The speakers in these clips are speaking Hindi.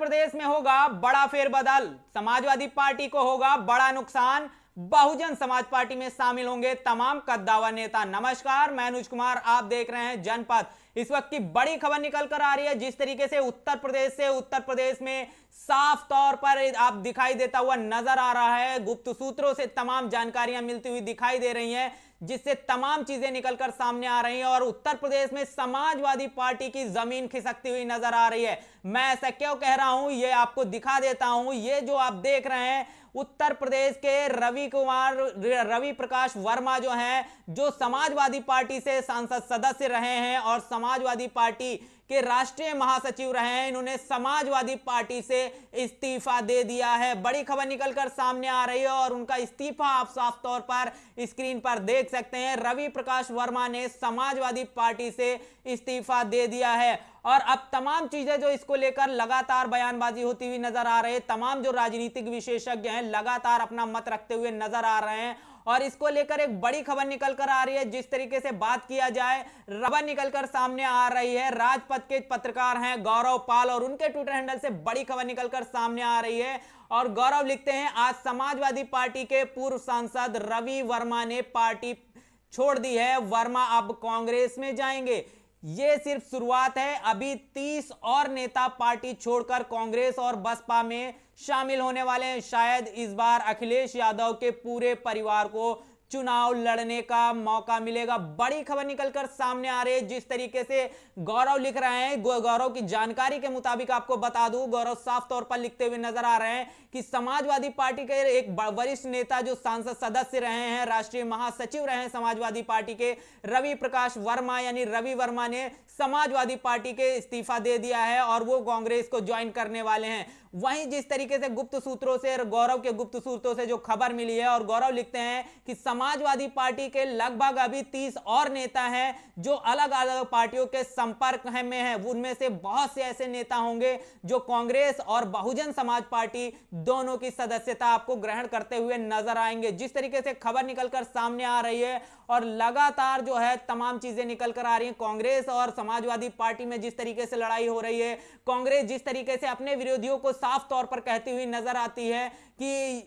प्रदेश में होगा बड़ा फेरबदल, समाजवादी पार्टी को होगा बड़ा नुकसान, बहुजन समाज पार्टी में शामिल होंगे तमाम कद्दावर नेता। नमस्कार, मैं अनुज कुमार, आप देख रहे हैं जनपद। इस वक्त की बड़ी खबर निकल कर आ रही है। जिस तरीके से उत्तर प्रदेश में साफ तौर पर आप दिखाई देता हुआ नजर आ रहा है, गुप्त सूत्रों से तमाम जानकारियां मिलती हुई दिखाई दे रही हैं, जिससे तमाम चीजें निकलकर सामने आ रही हैं और उत्तर प्रदेश में समाजवादी पार्टी की जमीन खिसकती हुई नजर आ रही है। मैं ऐसा क्यों कह रहा हूं, ये आपको दिखा देता हूं। ये जो आप देख रहे हैं, उत्तर प्रदेश के रवि प्रकाश वर्मा जो हैं, जो समाजवादी पार्टी से सांसद सदस्य रहे हैं और समाजवादी पार्टी के राष्ट्रीय महासचिव रहे हैं, इन्होंने समाजवादी पार्टी से इस्तीफा दे दिया है। बड़ी खबर निकलकर सामने आ रही है और उनका इस्तीफा आप साफ तौर पर स्क्रीन पर देख सकते हैं। रवि प्रकाश वर्मा ने समाजवादी पार्टी से इस्तीफा दे दिया है और अब तमाम चीजें जो इसको लेकर लगातार बयानबाजी होती हुई नजर आ रही है। तमाम जो राजनीतिक विशेषज्ञ हैं लगातार अपना मत रखते हुए नजर आ रहे हैं और इसको लेकर एक बड़ी खबर निकल कर आ रही है। जिस तरीके से बात किया जाए, खबर निकलकर सामने आ रही है, राजपथ के पत्रकार हैं गौरव पाल और उनके ट्विटर हैंडल से बड़ी खबर निकलकर सामने आ रही है और गौरव लिखते हैं, आज समाजवादी पार्टी के पूर्व सांसद रवि वर्मा ने पार्टी छोड़ दी है, वर्मा अब कांग्रेस में जाएंगे। ये सिर्फ शुरुआत है, अभी 30 और नेता पार्टी छोड़कर कांग्रेस और बसपा में शामिल होने वाले हैं। शायद इस बार अखिलेश यादव के पूरे परिवार को चुनाव लड़ने का मौका मिलेगा। बड़ी खबर निकलकर सामने आ रही है। जिस तरीके से गौरव लिख रहे हैं, गौरव की जानकारी के मुताबिक आपको बता दूं, गौरव साफ तौर पर लिखते हुए नजर आ रहे हैं कि समाजवादी पार्टी के एक वरिष्ठ नेता जो सांसद सदस्य रहे हैं, राष्ट्रीय महासचिव रहे हैं समाजवादी पार्टी के, रवि प्रकाश वर्मा यानी रवि वर्मा ने समाजवादी पार्टी के इस्तीफा दे दिया है और वो कांग्रेस को ज्वाइन करने वाले हैं। वहीं जिस तरीके से गुप्त सूत्रों से, गौरव के गुप्त सूत्रों से जो खबर मिली है और गौरव लिखते हैं कि समाजवादी पार्टी के लगभग अभी 30 और नेता हैं जो अलग अलग पार्टियों के संपर्क में हैं। उनमें से बहुत से ऐसे नेता होंगे जो कांग्रेस और बहुजन समाज पार्टी दोनों की सदस्यता आपको ग्रहण करते हुए नजर आएंगे। जिस तरीके से खबर निकलकर सामने आ रही है और लगातार जो है तमाम चीजें निकलकर आ रही हैं, कांग्रेस और समाजवादी पार्टी में जिस तरीके से लड़ाई हो रही है, कांग्रेस जिस तरीके से अपने विरोधियों को साफ तौर पर कहती हुई नजर आती है कि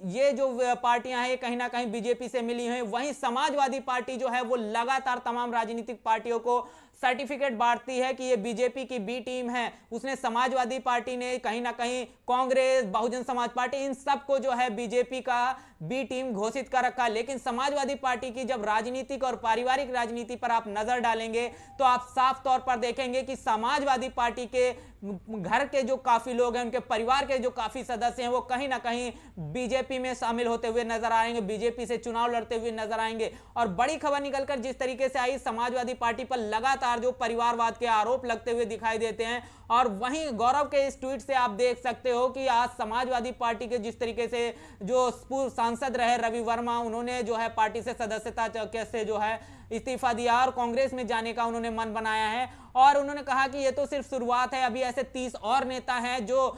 ये जो पार्टियां हैं कहीं ना कहीं बीजेपी से मिली हैं, वहीं समाजवादी पार्टी जो है वो लगातार तमाम राजनीतिक पार्टियों को सर्टिफिकेट बांटती है कि ये बीजेपी की बी टीम है। उसने समाजवादी पार्टी ने कहीं ना कहीं कांग्रेस, बहुजन समाज पार्टी, इन सबको जो है बीजेपी का बी टीम घोषित कर रखा। लेकिन समाजवादी पार्टी की जब राजनीतिक और पारिवारिक राजनीति पर आप नजर डालेंगे तो आप साफ तौर पर देखेंगे कि समाजवादी पार्टी के घर के जो काफी लोग हैं, उनके परिवार के जो काफी सदस्य हैं, वो कहीं ना कहीं बीजेपी में शामिल होते हुए नजर आएंगे, बीजेपी से चुनाव लड़ते हुए नजर आएंगे। और बड़ी खबर निकलकर जिस तरीके से आई, समाजवादी पार्टी पर लगातार जो परिवारवाद के आरोप लगते हुए दिखाई देते हैं और वहीं गौरव के इस ट्वीट से आप देख सकते हो कि आज समाजवादी पार्टी के जिस तरीके से जो पूर्व सांसद रहे रवि वर्मा, उन्होंने जो है पार्टी से सदस्यता कैसे जो है इस्तीफा दिया और कांग्रेस में जाने का उन्होंने मन बनाया है और उन्होंने कहा कि ये तो सिर्फ शुरुआत है, अभी ऐसे 30 और नेता हैं जो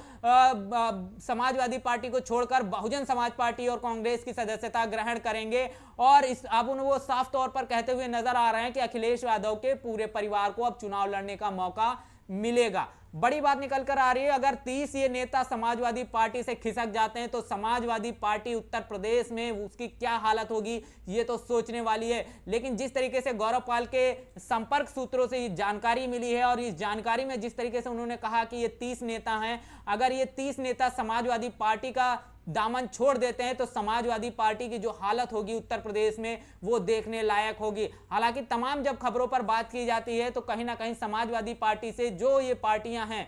समाजवादी पार्टी को छोड़कर बहुजन समाज पार्टी और कांग्रेस की सदस्यता ग्रहण करेंगे। और अब वो साफ तौर पर कहते हुए नजर आ रहे हैं कि अखिलेश यादव के पूरे परिवार को अब चुनाव लड़ने का मौका मिलेगा। बड़ी बात निकल कर आ रही है, अगर 30 ये नेता समाजवादी पार्टी से खिसक जाते हैं तो समाजवादी पार्टी उत्तर प्रदेश में उसकी क्या हालत होगी, ये तो सोचने वाली है। लेकिन जिस तरीके से गौरव पाल के संपर्क सूत्रों से ये जानकारी मिली है और इस जानकारी में जिस तरीके से उन्होंने कहा कि ये 30 नेता हैं, अगर ये 30 नेता समाजवादी पार्टी का दामन छोड़ देते हैं तो समाजवादी पार्टी की जो हालत होगी उत्तर प्रदेश में वो देखने लायक होगी। हालांकि तमाम जब खबरों पर बात की जाती है तो कहीं ना कहीं समाजवादी पार्टी से जो ये पार्टियां हैं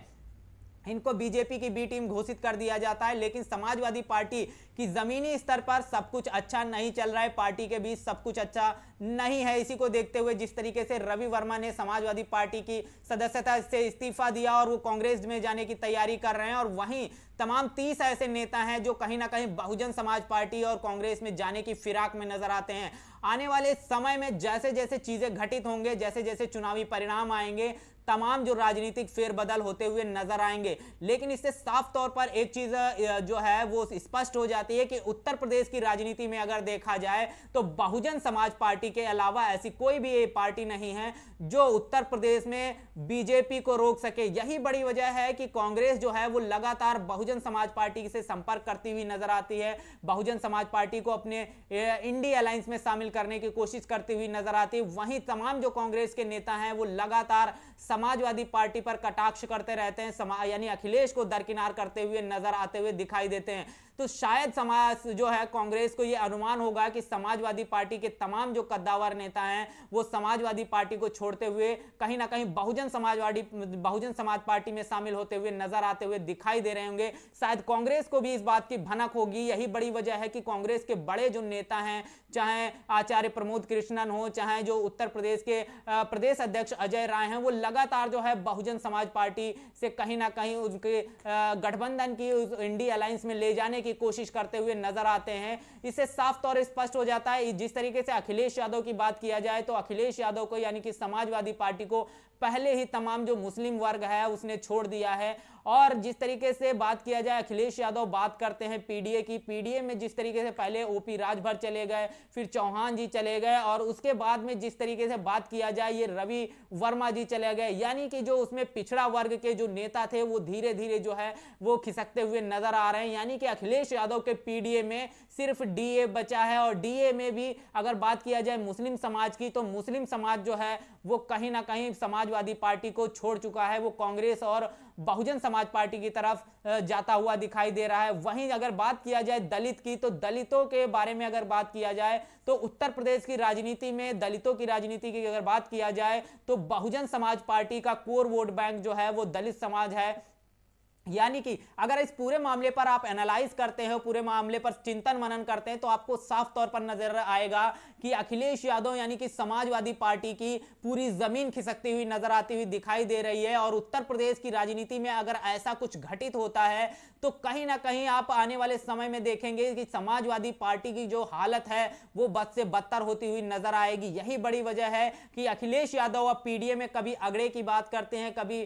इनको बीजेपी की बी टीम घोषित कर दिया जाता है। लेकिन समाजवादी पार्टी की जमीनी स्तर पर सब कुछ अच्छा नहीं चल रहा है, पार्टी के बीच सब कुछ अच्छा नहीं है। इसी को देखते हुए जिस तरीके से रवि वर्मा ने समाजवादी पार्टी की सदस्यता से इस्तीफा दिया और वो कांग्रेस में जाने की तैयारी कर रहे हैं और वहीं तमाम 30 ऐसे नेता हैं जो कहीं ना कहीं बहुजन समाज पार्टी और कांग्रेस में जाने की फिराक में नजर आते हैं। आने वाले समय में जैसे जैसे चीजें घटित होंगे, जैसे जैसे चुनावी परिणाम आएंगे, तमाम जो राजनीतिक फेरबदल होते हुए नजर आएंगे। लेकिन इससे साफ तौर पर एक चीज जो है वो स्पष्ट हो जाती है कि उत्तर प्रदेश की राजनीति में अगर देखा जाए तो बहुजन समाज पार्टी के अलावा ऐसी कोई भी पार्टी नहीं है जो उत्तर प्रदेश में बीजेपी को रोक सके। यही बड़ी वजह है कि कांग्रेस जो है वो लगातार बहुजन समाज पार्टी से संपर्क करती हुई नजर आती है, बहुजन समाज पार्टी को अपने इंडी अलायंस में शामिल करने की कोशिश करती हुई नजर आती है। वहीं तमाम जो कांग्रेस के नेता हैं वो लगातार समाजवादी पार्टी पर कटाक्ष करते रहते हैं, यानी अखिलेश को दरकिनार करते हुए नजर आते हुए दिखाई देते हैं। तो शायद समाज जो है कांग्रेस को यह अनुमान होगा कि समाजवादी पार्टी के तमाम जो कद्दावर नेता हैं वो समाजवादी पार्टी को छोड़ते हुए कहीं ना कहीं बहुजन समाज पार्टी में शामिल होते हुए नजर आते हुए दिखाई दे रहे होंगे। शायद कांग्रेस को भी इस बात की भनक होगी। यही बड़ी वजह है कि कांग्रेस के बड़े जो नेता हैं, चाहे आचार्य प्रमोद कृष्णन हो, चाहे जो उत्तर प्रदेश के प्रदेश अध्यक्ष अजय राय हैं, वो लगातार जो है बहुजन समाज पार्टी से कहीं ना कहीं उनके गठबंधन की इंडी अलायंस में ले जाने की कोशिश करते हुए नजर आते हैं। इससे साफ तौर स्पष्ट हो जाता है। जिस तरीके से अखिलेश यादव की बात किया जाए तो अखिलेश यादव को यानी कि समाजवादी पार्टी को पहले ही तमाम जो मुस्लिम वर्ग है उसने छोड़ दिया है। और जिस तरीके से बात किया जाए, अखिलेश यादव बात करते हैं पीडीए की, पीडीए में जिस तरीके से पहले ओपी राजभर चले गए, फिर चौहान जी चले गए, और उसके बाद में जिस तरीके से बात किया जाए ये रवि वर्मा जी चले गए, यानी कि जो उसमें पिछड़ा वर्ग के जो नेता थे वो धीरे धीरे जो है वो खिसकते हुए नजर आ रहे हैं। यानी कि अखिलेश यादव के पीडीए में सिर्फ डीए बचा है, और डीए में भी अगर बात किया जाए मुस्लिम समाज की तो मुस्लिम समाज जो है वो कहीं ना कहीं समाजवादी पार्टी को छोड़ चुका है, वो कांग्रेस और बहुजन समाज पार्टी की तरफ जाता हुआ दिखाई दे रहा है। वहीं अगर बात किया जाए दलित की, तो दलितों के बारे में अगर बात किया जाए तो उत्तर प्रदेश की राजनीति में दलितों की राजनीति की अगर बात किया जाए तो बहुजन समाज पार्टी का कोर वोट बैंक जो है वो दलित समाज है। यानी कि अगर इस पूरे मामले पर आप एनालाइज करते हैं, पूरे मामले पर चिंतन मनन करते हैं, तो आपको साफ तौर पर नजर आएगा कि अखिलेश यादव यानी कि समाजवादी पार्टी की पूरी जमीन खिसकती हुई नजर आती हुई दिखाई दे रही है। और उत्तर प्रदेश की राजनीति में अगर ऐसा कुछ घटित होता है तो कहीं ना कहीं आप आने वाले समय में देखेंगे कि समाजवादी पार्टी की जो हालत है वो बद से बदतर होती हुई नजर आएगी। यही बड़ी वजह है कि अखिलेश यादव अब पीडीए में कभी अगड़े की बात करते हैं, कभी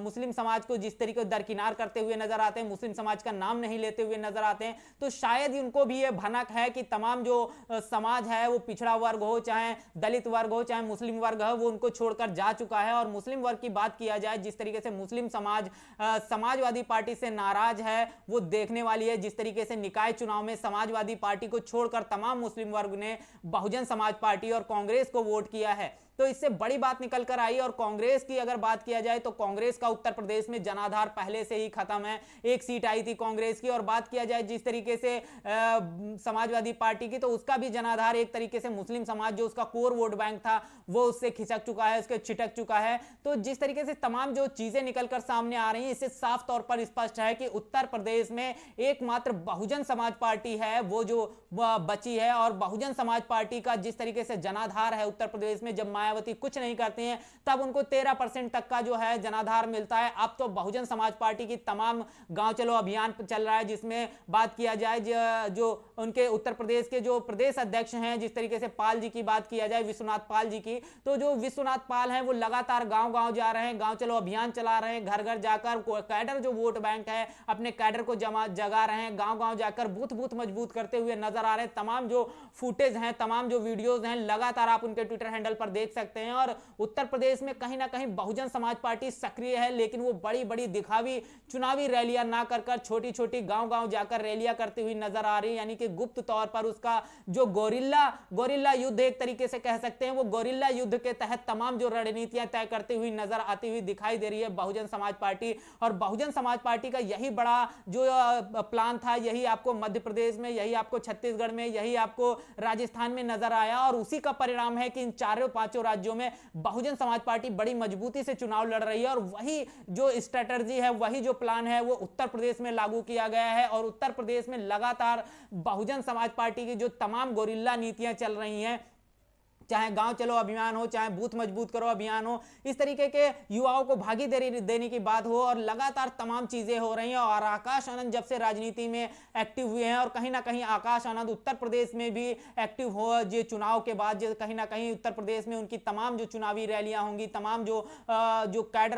मुस्लिम समाज को जिस तरीके दरकिनार करते हुए नजर आते हैं, मुस्लिम समाज का नाम नहीं लेते हुए नजर आते हैं। तो शायद उनको भी यह भनक है कि तमाम जो समाज है वो पिछड़ा वर्ग हो, चाहे दलित वर्ग हो, चाहे मुस्लिम वर्ग हो, वो उनको छोड़कर जा चुका है। और मुस्लिम वर्ग की बात किया जाए, जिस तरीके से मुस्लिम समाज समाजवादी पार्टी से नाराज है वो देखने वाली है। जिस तरीके से निकाय चुनाव में समाजवादी पार्टी को छोड़कर तमाम मुस्लिम वर्ग ने बहुजन समाज पार्टी और कांग्रेस को वोट किया है, तो इससे बड़ी बात निकल कर आई। और कांग्रेस की अगर बात किया जाए तो कांग्रेस का उत्तर प्रदेश में जनाधार पहले से ही खत्म है, एक सीट आई थी कांग्रेस की। और बात किया जाए जिस तरीके से समाजवादी पार्टी की, तो उसका भी जनाधार एक तरीके से मुस्लिम समाज जो उसका कोर वोट बैंक था वो उससे खिसक चुका है, उसके छिटक चुका है। तो जिस तरीके से तमाम जो चीजें निकलकर सामने आ रही हैं, इससे साफ तौर पर स्पष्ट है कि उत्तर प्रदेश में एकमात्र बहुजन समाज पार्टी है वो जो बची है। और बहुजन समाज पार्टी का जिस तरीके से जनाधार है उत्तर प्रदेश में, जब मायावती कुछ नहीं करती हैं तब उनको 13% तक का जो है जनाधार मिलता है। अब तो बहुजन समाज पार्टी की तमाम गांव चलो अभियान चल रहा है, जिसमें बात किया जाए जो उनके उत्तर प्रदेश के जो प्रदेश अध्यक्ष हैं, जिस तरीके से पाल जी की बात किया जाए, विश्वनाथ पाल जी की, तो जो विश्वनाथ पाल हैं वो लगातार गांव गांव जा रहे हैं, गांव चलो अभियान चला रहे हैं, घर घर जाकर कैडर जो वोट बैंक है अपने कैडर को जगा रहे हैं, गांव गांव जाकर बूथ बूथ मजबूत करते हुए नजर आ रहे हैं। तमाम जो फुटेज हैं, तमाम जो वीडियोज हैं, लगातार आप उनके ट्विटर हैंडल पर देख सकते हैं। और उत्तर प्रदेश में कहीं ना कहीं बहुजन समाज पार्टी सक्रिय है, लेकिन वो बड़ी बड़ी दिखावी चुनावी रैलियां ना कर छोटी छोटी गांव गांव जाकर रैलियां करती हुई नजर आ रही है। यानी कि गुप्त तौर पर उसका जो गोरिल्ला युद्ध एक तरीके से कह सकते हैं, वो गोरिल्ला युद्ध के तहत तमाम जो रणनीतियां तय करती हुई नजर आती हुई दिखाई दे रही है बहुजन समाज पार्टी। और बहुजन समाज पार्टी का यही बड़ा जो प्लान था, यही आपको मध्य प्रदेश में, यही आपको छत्तीसगढ़ में, यही आपको राजस्थान में नजर आया। और उसी का परिणाम है कि इन चारों पांचों राज्यों में बहुजन समाज पार्टी बड़ी मजबूती से चुनाव लड़ रही है। और वही जो स्ट्रेटजी है, वही जो प्लान है वो उत्तर प्रदेश में लागू किया गया है। और उत्तर प्रदेश में लगातार बहुजन समाज पार्टी की जो तमाम गोरिल्ला नीतियां चल रही हैं, चाहे गांव चलो अभियान हो, चाहे बूथ मजबूत करो अभियान हो, इस तरीके के युवाओं को भागीदारी देने की बात हो, और लगातार तमाम चीजें हो रही हैं। और आकाश आनंद जब से राजनीति में एक्टिव हुए हैं, और कहीं ना कहीं आकाश आनंद उत्तर प्रदेश में भी एक्टिव हो, जो चुनाव के बाद जो कहीं ना कहीं उत्तर प्रदेश में उनकी तमाम जो चुनावी रैलियां होंगी, तमाम जो कैडर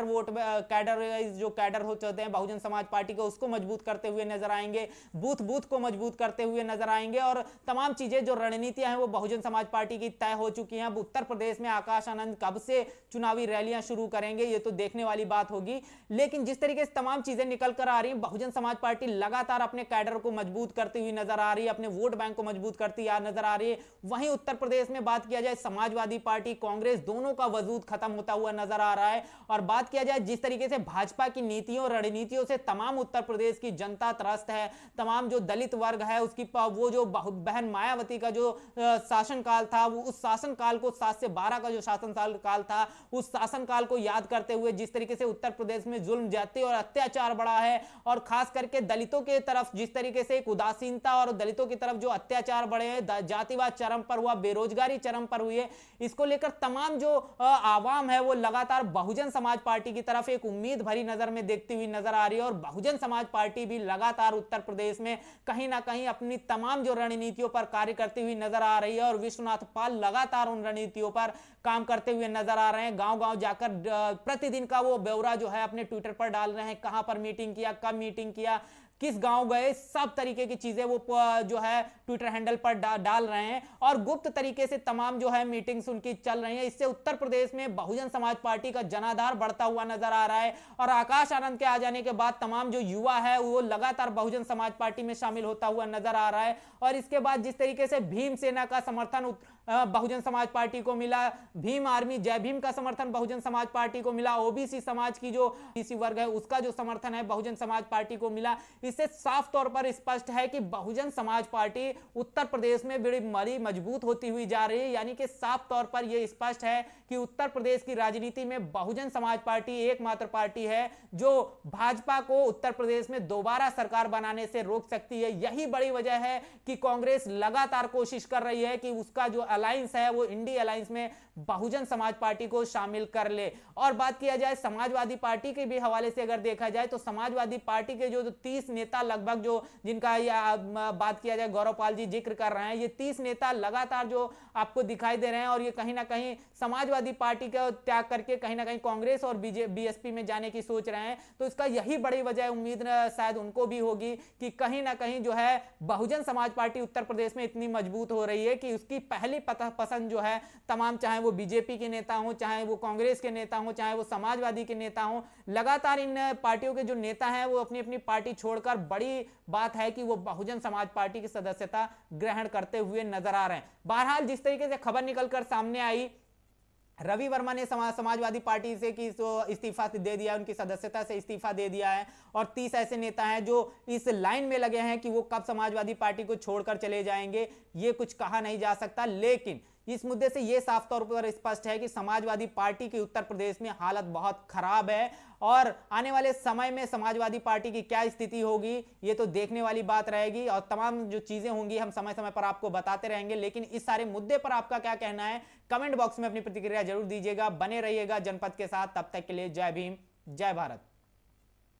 होते हैं बहुजन समाज पार्टी को, उसको मजबूत करते हुए नजर आएंगे, बूथ बूथ को मजबूत करते हुए नजर आएंगे, और तमाम चीजें जो रणनीतियां हैं वो बहुजन समाज पार्टी की तय हो चुकी हैं। अब उत्तर प्रदेश में आकाश आनंद कब से चुनावी रैलियां शुरू करेंगे ये तो देखने वाली बात होगी। लेकिन जिस तरीके से तमाम चीजें निकल कर आ रही हैं, बहुजन समाज पार्टी लगातार अपने कैडर को मजबूत करती हुई नजर आ रही है, अपने वोट बैंक को मजबूत करती नजर आ रही है। वहीं उत्तर प्रदेश में बात किया जाए, समाजवादी पार्टी कांग्रेस दोनों का वजूद खत्म होता हुआ नजर आ रहा है। और बात किया जाए जिस तरीके से भाजपा की नीतियों रणनीतियों से तमाम उत्तर प्रदेश की जनता त्रस्त है, तमाम जो दलित वर्ग है उसकी वो जो बहन मायावती का जो शासनकाल था, वो उस शासनकाल को 7 से 12 का जो शासनकाल था, उस शासनकाल को याद करते हुए जिस तरीके से उत्तर प्रदेश में जुल्म जाति और अत्याचार बढ़ा है, और खास करके दलितों के तरफ जिस तरीके से एक उदासीनता और दलितों की तरफ जो अत्याचार बढ़े हैं, जातिवाद चरम पर हुआ, बेरोजगारी चरम पर हुई है, इसको लेकर तमाम जो आवाम है वो लगातार बहुजन समाज पार्टी की तरफ एक उम्मीद भरी नजर में देखती हुई नजर आ रही है। और बहुजन समाज पार्टी भी लगातार उत्तर प्रदेश में कहीं ना कहीं अपनी तमाम जो रणनीतियों पर कार्य करती हुई नजर आ रही है, और विश्वनाथ पाल लगातार उन रणनीतियों पर काम करते हुए नजर आ रहे हैं। गांव गांव जाकर प्रतिदिन का वो ब्यौरा जो है अपने ट्विटर पर डाल रहे हैं, कहां पर मीटिंग किया, कब मीटिंग किया, किस गांव गए, सब तरीके की चीजें वो जो है ट्विटर हैंडल पर डाल रहे हैं, और गुप्त तरीके से तमाम जो है मीटिंग्स उनकी चल रही हैं। इससे उत्तर प्रदेश में बहुजन समाज पार्टी का जनाधार बढ़ता हुआ नजर आ रहा है, और आकाश आनंद के आ जाने के बाद तमाम जो युवा है वो लगातार बहुजन समाज पार्टी में शामिल होता हुआ नजर आ रहा है। और इसके बाद जिस तरीके से भीम सेना का समर्थन बहुजन समाज पार्टी को मिला, भीम आर्मी जय भीम का समर्थन बहुजन समाज पार्टी को मिला, ओबीसी समाज की जो ओबीसी वर्ग है उसका जो समर्थन है बहुजन समाज पार्टी को मिला, इससे साफ तौर पर स्पष्ट है कि बहुजन समाज पार्टी उत्तर प्रदेश में बड़ी मजबूत होती हुई जा रही है। यानी कि साफ तौर पर यह स्पष्ट है कि उत्तर प्रदेश की राजनीति में बहुजन समाज पार्टी एकमात्र पार्टी है जो भाजपा को उत्तर प्रदेश में दोबारा सरकार बनाने से रोक सकती है। यही बड़ी वजह है कि कांग्रेस लगातार कोशिश कर रही है कि उसका जो अलायंस है वो इंडी अलायंस में बहुजन समाज पार्टी को शामिल कर ले। और बात किया जाए समाजवादी पार्टी के भी हवाले से अगर देखा जाए तो समाजवादी पार्टी के जो 30 नेता लगभग जो जिनका बात किया जाए गौरव पाल जी जिक्र कर रहे हैं, ये 30 नेता लगातार जो आपको दिखाई दे रहे हैं, और ये कहीं ना कहीं समाजवादी पार्टी का त्याग करके कहीं ना कहीं कांग्रेस और बीएसपी में जाने की सोच रहे हैं। तो इसका यही बड़ी वजह उम्मीद शायद उनको भी होगी कि कहीं ना कहीं जो है बहुजन समाज पार्टी उत्तर प्रदेश में इतनी मजबूत हो रही है कि उसकी पहली पसंद जो है तमाम, चाहे वो बीजेपी के नेता हो, चाहे वो कांग्रेस के नेता हो, चाहे वो समाजवादी के नेता हो, लगातार इन पार्टियों के जो नेता हैं वो अपनी अपनी पार्टी छोड़कर, बड़ी बात है कि वो बहुजन समाज पार्टी की सदस्यता ग्रहण करते हुए नजर आ रहे हैं। बहरहाल जिस तरीके से खबर निकलकर सामने आई, रवि वर्मा ने समाजवादी पार्टी से कि इस्तीफा दे दिया, उनकी सदस्यता से इस्तीफा दे दिया है, और 30 ऐसे नेता हैं जो इस लाइन में लगे हैं कि वो कब समाजवादी पार्टी को छोड़कर चले जाएंगे ये कुछ कहा नहीं जा सकता। लेकिन इस मुद्दे से यह साफ तौर पर स्पष्ट है कि समाजवादी पार्टी की उत्तर प्रदेश में हालत बहुत खराब है, और आने वाले समय में समाजवादी पार्टी की क्या स्थिति होगी ये तो देखने वाली बात रहेगी, और तमाम जो चीजें होंगी हम समय समय पर आपको बताते रहेंगे। लेकिन इस सारे मुद्दे पर आपका क्या कहना है, कमेंट बॉक्स में अपनी प्रतिक्रिया जरूर दीजिएगा। बने रहिएगा जनपद के साथ, तब तक के लिए जय भीम, जय भारत।